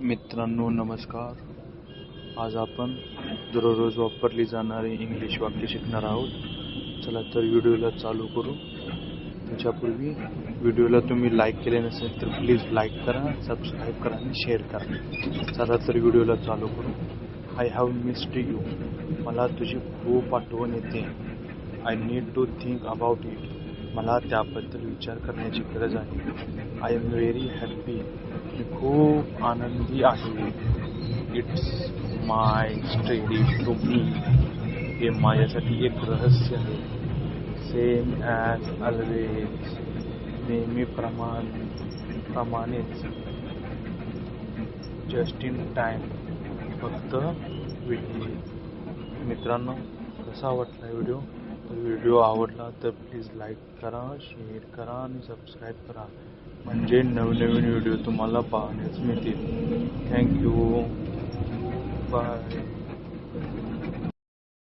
मित्रांनो नमस्कार. आज आपण दररोज वापरली जाणारी इंग्लिश वाक्य शिकणार आहोत. चला तर व्हिडिओला चालू करू. त्याच्यापूर्वी व्हिडिओला तुम्ही लाईक केले नसेल तर प्लीज लाईक करा, सबस्क्राईब करा आणि शेअर करा. चला तर व्हिडिओला चालू करू. I have missed you. मला तुझी खूप आठवण येते. I need to think about it. मला त्याबद्दल विचार करण्याची गरज आहे. I am very happy. मी खूप आनंदी आहे. It's my story to me. हे माझ्यासाठी एक रहस्य आहे. Same as always. प्रमाणेच. Just in time. फक्त वेळी. मित्रांनो, कसा वाटला व्हिडिओ? तर व्हिडिओ आवडला तर प्लीज लाईक करा, शेअर करा आणि सबस्क्राईब करा, म्हणजे नवनवीन व्हिडिओ तुम्हाला पाहण्यास मिळतील. थँक्यू. बाय.